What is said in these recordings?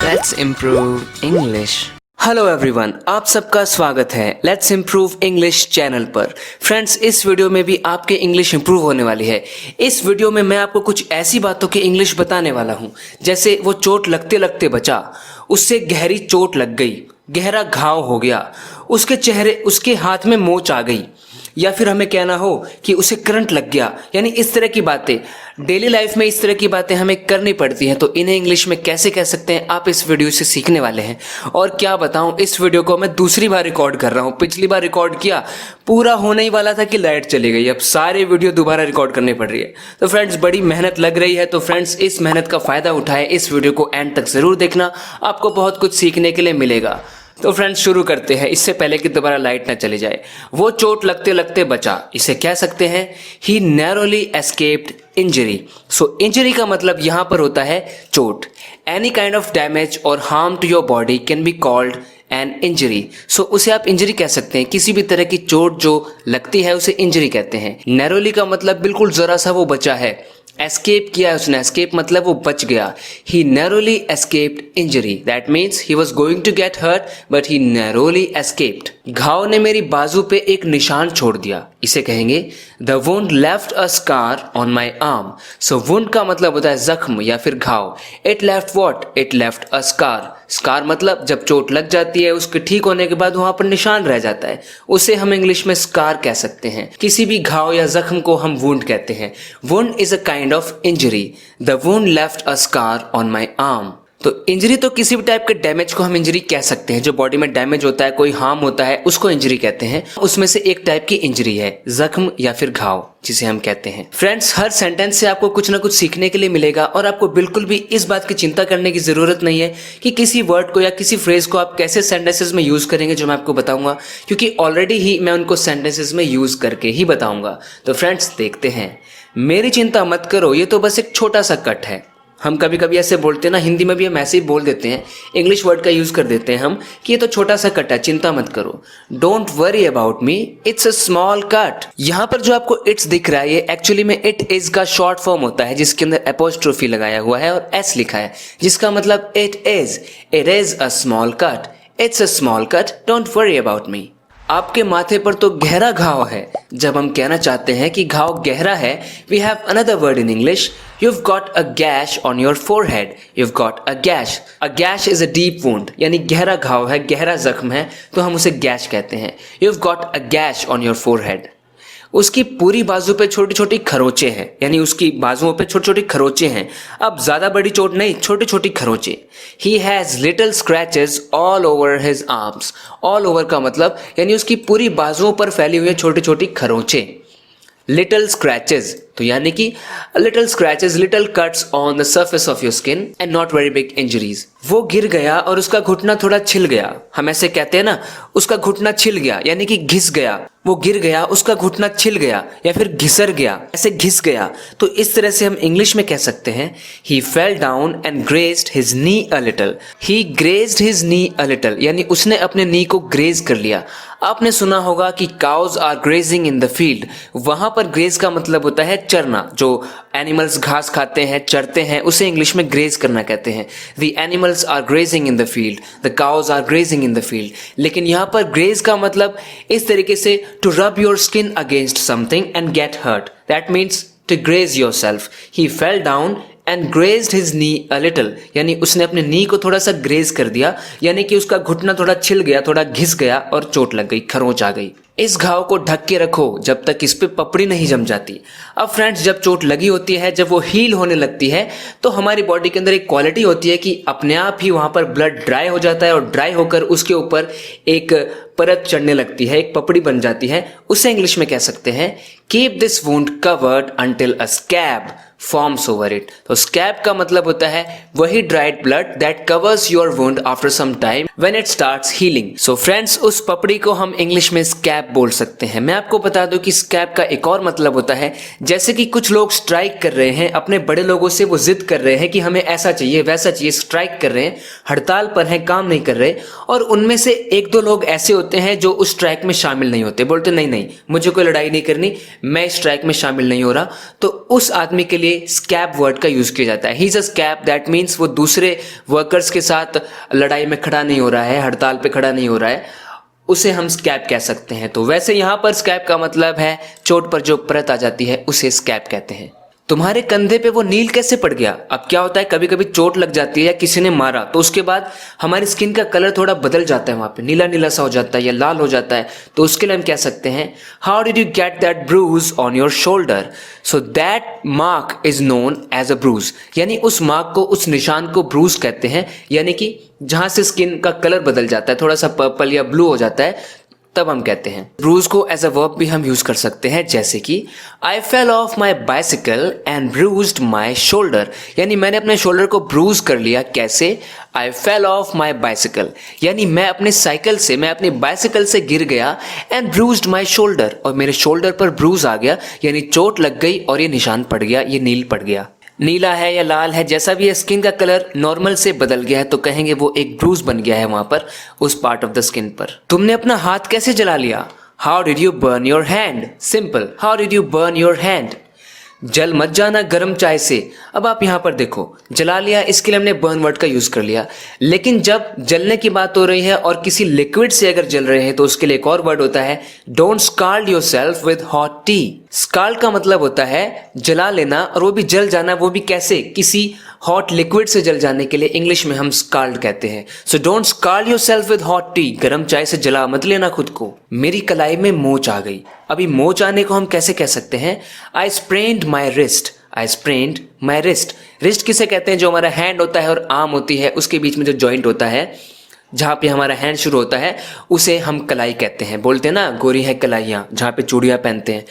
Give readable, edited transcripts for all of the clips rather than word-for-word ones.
Let's improve English. Hello everyone, आप सबका स्वागत है लेट्स इम्प्रूव इंग्लिश चैनल पर। फ्रेंड्स, इस वीडियो में भी आपके इंग्लिश इंप्रूव होने वाली है। इस वीडियो में मैं आपको कुछ ऐसी बातों की इंग्लिश बताने वाला हूँ, जैसे वो चोट लगते लगते बचा, उससे गहरी चोट लग गई, गहरा घाव हो गया, उसके हाथ में मोच आ गई, या फिर हमें कहना हो कि उसे करंट लग गया। यानी इस तरह की बातें डेली लाइफ में इस तरह की बातें हमें करनी पड़ती हैं। तो इन्हें इंग्लिश में कैसे कह सकते हैं, आप इस वीडियो से सीखने वाले हैं। और क्या बताऊं, इस वीडियो को मैं दूसरी बार रिकॉर्ड कर रहा हूं। पिछली बार रिकॉर्ड किया, पूरा होने ही वाला था कि लाइट चली गई। अब सारे वीडियो दोबारा रिकॉर्ड करनी पड़ रही है। तो फ्रेंड्स, बड़ी मेहनत लग रही है। तो फ्रेंड्स, इस मेहनत का फायदा उठाएं, इस वीडियो को एंड तक जरूर देखना, आपको बहुत कुछ सीखने के लिए मिलेगा। तो फ्रेंड्स, शुरू करते हैं। इससे पहले कि दोबारा लाइट ना चली जाए, वो चोट लगते लगते बचा, इसे कह सकते हैं he narrowly escaped injury. So injury का मतलब यहां पर होता है चोट। Any kind of damage or harm to your body can be called an injury. So उसे आप इंजरी कह सकते हैं। किसी भी तरह की चोट जो लगती है उसे इंजरी कहते हैं। नैरोली का मतलब बिल्कुल जरा सा वो बचा है, एस्केप किया है उसने। एस्केप मतलब वो बच गया। He narrowly escaped injury, that means he was going to get hurt but he narrowly escaped. घाव ने मेरी बाजू पे एक निशान छोड़ दिया, इसे कहेंगे the wound left a scar on my arm. So wound का मतलब होता है जख्म या फिर घाव। It left what? It left a scar. Scar मतलब जब चोट लग जाती है, उसके ठीक होने के बाद वहां पर निशान रह जाता है, उसे हम इंग्लिश में स्कार कह सकते हैं। किसी भी घाव या जख्म को हम वुंड कहते हैं। Wound is a kind of injury. The wound left a scar on my arm. तो इंजरी तो किसी भी टाइप के डैमेज को हम इंजरी कह सकते हैं। जो बॉडी में डैमेज होता है, कोई हार्म होता है, उसको इंजरी कहते हैं। उसमें से एक टाइप की इंजरी है जख्म या फिर घाव, जिसे हम कहते हैं। फ्रेंड्स, हर सेंटेंस से आपको कुछ ना कुछ सीखने के लिए मिलेगा और आपको बिल्कुल भी इस बात की चिंता करने की जरूरत नहीं है कि किसी वर्ड को या किसी फ्रेज को आप कैसे सेंटेंसेस में यूज करेंगे, जो मैं आपको बताऊंगा, क्योंकि ऑलरेडी ही मैं उनको सेंटेंसेस में यूज करके ही बताऊंगा। तो फ्रेंड्स, देखते हैं। मेरी चिंता मत करो, ये तो बस एक छोटा सा कट है। हम कभी कभी ऐसे बोलते हैं ना, हिंदी में भी हम ऐसे ही बोल देते हैं, इंग्लिश वर्ड का यूज कर देते हैं हम कि ये तो छोटा सा कट है, चिंता मत करो। Don't worry about me, it's a small cut. यहां पर जो आपको इट्स दिख रहा है, ये एक्चुअली में इट इज का शॉर्ट फॉर्म होता है, जिसके अंदर एपोस्ट्रोफी लगाया हुआ है और एस लिखा है, जिसका मतलब it is a small cut. It's a small cut, don't worry about me. आपके माथे पर तो गहरा घाव है। जब हम कहना चाहते हैं कि घाव गहरा है, we have another word in English, you've got a gash on your forehead. You've got a gash. A gash is a deep wound, यानी गहरा घाव है, गहरा जख्म है, तो हम उसे गैश कहते हैं। You've got a gash on your forehead. उसकी पूरी बाजू पे छोटी छोटी खरोंचे हैं, यानी उसकी बाजुओं पे छोटी छोटी खरोंचे हैं। अब ज्यादा बड़ी चोट नहीं, छोटी छोटी खरोंचे। He has little scratches all over his arms. All over का मतलब यानी उसकी पूरी बाजुओं पर फैली हुई छोटी छोटी खरोंचे। लिटिल स्क्रैचेस तो यानी कि little scratches, little cuts on the surface of your skin and not very big injuries. वो गिर गया और उसका घुटना थोड़ा छिल गया। हम ऐसे कहते हैं ना, उसका घुटना छिल गया, यानी कि घिस गया। वो गिर गया, उसका घुटना छिल गया या फिर घिसर गया, ऐसे घिस गया। तो इस तरह से हम इंग्लिश में कह सकते हैं he fell down and grazed his knee a little. He grazed his knee a little, यानी उसने अपने नी को ग्रेज कर लिया। आपने सुना होगा कि cows are grazing in the field. वहां पर ग्रेज का मतलब होता है चरना। जो एनिमल्स घास खाते हैं, चरते हैं, उसे इंग्लिश में ग्रेज करना कहते हैं। The animals are grazing in the field, the cows are grazing in the field. लेकिन यहां पर ग्रेज का मतलब इस तरीके से to rub your skin against something and get hurt, that means to graze yourself. He fell down and grazed his knee a little, यानी उसने अपने नी को थोड़ा सा ग्रेज कर दिया, यानी कि उसका घुटना थोड़ा छिल गया, थोड़ा घिस गया और चोट लग गई, खरोंच आ गई। इस घाव को ढक के रखो जब तक इस पे पपड़ी नहीं जम जाती। अब फ्रेंड्स, जब चोट लगी होती है, जब वो हील होने लगती है, तो हमारी बॉडी के अंदर एक क्वालिटी होती है कि अपने आप ही वहां पर ब्लड ड्राई हो जाता है और ड्राई होकर उसके ऊपर एक परत चढ़ने लगती है, एक पपड़ी बन जाती है। उसे इंग्लिश में कह सकते हैं keep this wound covered until a scab forms over it. तो स्कैब का मतलब होता है वही dried blood that covers your wound after some time when it starts healing. So friends, उस पपड़ी को हम इंग्लिश में स्कैब बोल सकते हैं। मैं आपको बता दूं कि स्कैब का एक और मतलब होता है, जैसे कि कुछ लोग स्ट्राइक कर रहे हैं अपने बड़े लोगों से, वो जिद कर रहे हैं कि हमें ऐसा चाहिए वैसा चाहिए, स्ट्राइक कर रहे हैं, हड़ताल पर हैं, काम नहीं कर रहे, और उनमें से एक दो लोग ऐसे होते होते हैं जो उस ट्रैक में शामिल नहीं होते, बोलते नहीं नहीं मुझे कोई लड़ाई नहीं करनी, मैं इस ट्रैक में शामिल नहीं हो रहा, तो उस आदमी के लिए स्कैप वर्ड का यूज किया जाता है। He is a scab, that means वो दूसरे वर्कर्स के साथ लड़ाई में खड़ा नहीं हो रहा है, हड़ताल पे खड़ा नहीं हो रहा है, उसे हम स्कैप कह सकते हैं। तो वैसे यहां पर स्कैप का मतलब है चोट पर जो परत आ जाती है उसे स्कैप कहते हैं। तुम्हारे कंधे पे वो नील कैसे पड़ गया? अब क्या होता है, कभी कभी चोट लग जाती है या किसी ने मारा तो उसके बाद हमारी स्किन का कलर थोड़ा बदल जाता है, वहां पे नीला नीला सा हो जाता है या लाल हो जाता है, तो उसके लिए हम कह सकते हैं how did you get that bruise on your shoulder? So that mark is known as a bruise, यानी उस मार्क को, उस निशान को ब्रूज कहते हैं, यानी कि जहां से स्किन का कलर बदल जाता है, थोड़ा सा पर्पल या ब्लू हो जाता है, तब हम कहते हैं। ब्रूज को एज अ वर्ब भी हम यूज कर सकते हैं, जैसे कि I fell off my bicycle and bruised my shoulder, यानी मैंने अपने शोल्डर को ब्रूज कर लिया। कैसे? I fell off my bicycle, यानी मैं अपने साइकिल से, मैं अपनी बाइसिकल से गिर गया, एंड ब्रूज्ड माई शोल्डर, और मेरे शोल्डर पर ब्रूज आ गया, यानी चोट लग गई और ये निशान पड़ गया, ये नील पड़ गया। नीला है या लाल है, जैसा भी है, स्किन का कलर नॉर्मल से बदल गया है तो कहेंगे वो एक ब्रूज बन गया है वहां पर, उस पार्ट ऑफ द स्किन पर। तुमने अपना हाथ कैसे जला लिया? How did you burn your hand? Simple, how did you burn your hand? जल मत जाना गर्म चाय से। अब आप यहां पर देखो, जला लिया, इसके लिए हमने बर्न वर्ड का यूज कर लिया, लेकिन जब जलने की बात हो रही है और किसी लिक्विड से अगर जल रहे हैं तो उसके लिए एक और वर्ड होता है, don't scald yourself with hot tea. Scald का मतलब होता है जला लेना, और वो भी जल जाना, वो भी कैसे? किसी हॉट लिक्विड से जल जाने के लिए इंग्लिश में हम स्काल्ड कहते हैं। So don't scald yourself with hot tea, गर्म चाय से जला मत लेना खुद को। मेरी कलाई में मोच आ गई। अभी मोच आने को हम कैसे कह सकते हैं? I sprained my wrist, I sprained my wrist. Wrist किसे कहते हैं? जो हमारा हैंड होता है और आर्म होती है, उसके बीच में जो जॉइंट होता है, जहां पे हमारा हैंड शुरू होता है, उसे हम कलाई कहते हैं। बोलते हैं ना, गोरी है कलाइयां, जहां पे चूड़ियां पहनते हैं,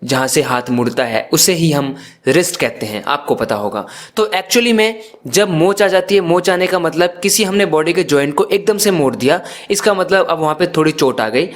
जहां से हाथ मुड़ता है, उसे ही हम रिस्ट कहते हैं, आपको पता होगा। तो एक्चुअली में जब मोच आ जाती है, मोच आने का मतलब किसी हमने बॉडी के जॉइंट को एकदम से मोड़ दिया, इसका मतलब अब वहां पे थोड़ी चोट आ गई,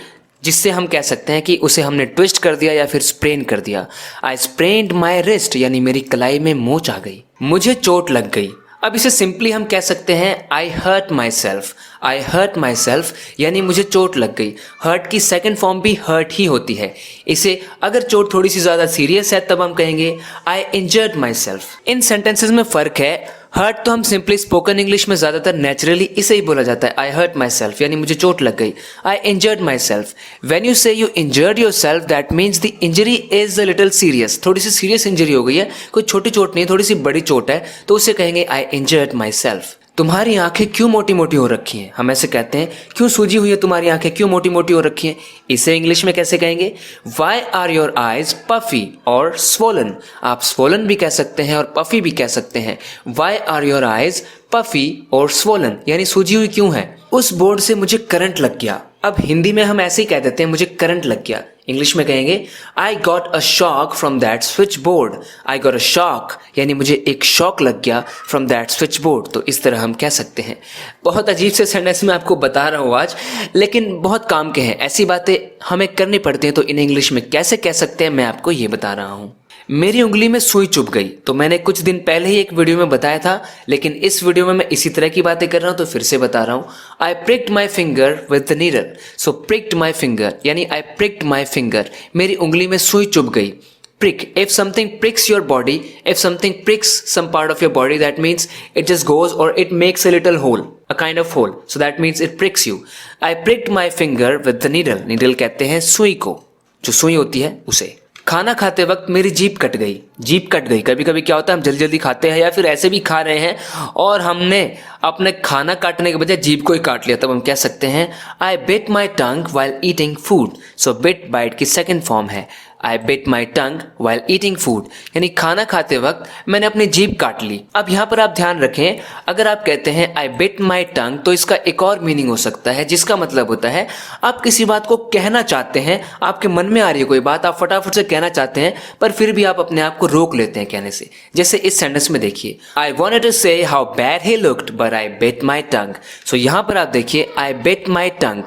जिससे हम कह सकते हैं कि उसे हमने ट्विस्ट कर दिया या फिर स्प्रेन कर दिया। आई स्प्रेन्ड माई रिस्ट, यानी मेरी कलाई में मोच आ गई, मुझे चोट लग गई। अब इसे सिंपली हम कह सकते हैं I hurt myself, I hurt myself, यानी मुझे चोट लग गई। हर्ट की सेकंड फॉर्म भी हर्ट ही होती है। इसे अगर चोट थोड़ी सी ज्यादा सीरियस है तब हम कहेंगे आई इंजर्ड माई सेल्फ। इन सेंटेंसेस में फर्क है। हर्ट तो हम सिंपली स्पोकन इंग्लिश में ज्यादातर नेचुरली इसे ही बोला जाता है, आई हर्ट माई सेल्फ, यानी मुझे चोट लग गई। I injured myself, when you say you injured yourself, that means the injury is a little serious, थोड़ी सी सीरियस इंजरी हो गई है, कोई छोटी चोट नहीं, थोड़ी सी बड़ी चोट है, तो उसे कहेंगे आई इंजर्ड माई सेल्फ। तुम्हारी आंखें क्यों मोटी मोटी हो रखी हैं? हम ऐसे कहते हैं, क्यों सूजी हुई है तुम्हारी आंखें, क्यों मोटी मोटी हो रखी हैं? इसे इंग्लिश में कैसे कहेंगे? Why are your eyes puffy और स्वोलन। आप स्वोलन भी कह सकते हैं और पफी भी कह सकते हैं। Why are your eyes puffy और स्वोलन, यानी सूजी हुई क्यों है? उस बोर्ड से मुझे करंट लग गया। अब हिंदी में हम ऐसे ही कह देते हैं, मुझे करंट लग गया। इंग्लिश में कहेंगे I got a shock from that switch board. I got a shock, यानी मुझे एक शॉक लग गया फ्रॉम दैट स्विच बोर्ड। तो इस तरह हम कह सकते हैं। बहुत अजीब से सेंटेंस में आपको बता रहा हूँ आज, लेकिन बहुत काम के हैं। ऐसी बातें हमें करनी पड़ती हैं, तो इन इंग्लिश में कैसे कह सकते हैं मैं आपको ये बता रहा हूँ। मेरी उंगली में सुई चुभ गई, तो मैंने कुछ दिन पहले ही एक वीडियो में बताया था, लेकिन इस वीडियो में मैं इसी तरह की बातें कर रहा हूं तो फिर से बता रहा हूं। I pricked my finger with the needle. So pricked my finger, यानी आई प्रिक्ड माई फिंगर, मेरी उंगली में सुई चुभ गई। Prick, if something pricks your body, if something pricks some part of your body, that means it just goes or it makes a little hole, a kind of hole, so that means it pricks you. I pricked my finger with the needle. Needle कहते हैं सुई को, जो सुई होती है उसे। खाना खाते वक्त मेरी जीभ कट गई। जीभ कट गई, कभी कभी क्या होता है, हम जल्दी जल्दी खाते हैं या फिर ऐसे भी खा रहे हैं और हमने अपने खाना काटने के बजाय जीभ को ही काट लिया, तब हम कह सकते हैं आई bit my tongue while eating food. So bit bite की सेकेंड फॉर्म है आई bit my tongue while eating food, यानी खाना खाते वक्त मैंने अपनी जीभ काट ली। अब यहाँ पर आप ध्यान रखें, अगर आप कहते हैं आई बिट माई टंग तो इसका एक और मीनिंग हो सकता है, जिसका मतलब होता है आप किसी बात को कहना चाहते हैं, आपके मन में आ रही है कोई बात, आप फटाफट से कहना चाहते हैं, पर फिर भी आप अपने आप को रोक लेते हैं कहने से। जैसे इस सेंटेंस में देखिए, I wanted to say how bad he looked but I bit my tongue. So यहाँ पर आप देखिए आई बिट माई टंग,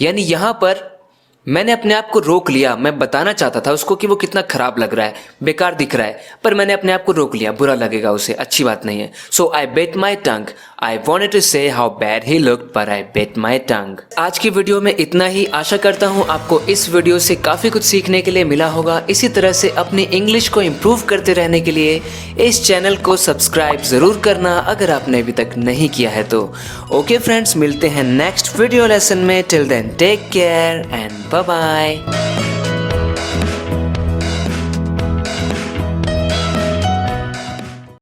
यानी यहाँ पर मैंने अपने आप को रोक लिया। मैं बताना चाहता था उसको कि वो कितना खराब लग रहा है, बेकार दिख रहा है, पर मैंने अपने आप को रोक लिया, बुरा लगेगा उसे, अच्छी बात नहीं है। So I bit my tongue, I wanted to say how bad he looked but I bit my tongue. आज की वीडियो में इतना ही। आशा करता हूँ आपको इस वीडियो से काफ़ी कुछ सीखने के लिए मिला होगा। इसी तरह से अपनी इंग्लिश को इम्प्रूव करते रहने के लिए इस चैनल को सब्सक्राइब ज़रूर करना अगर आपने अभी तक नहीं किया है तो। ओके फ्रेंड्स, मिलते हैं नेक्स्ट वीडियो लेसन में। Till then take care and bye bye.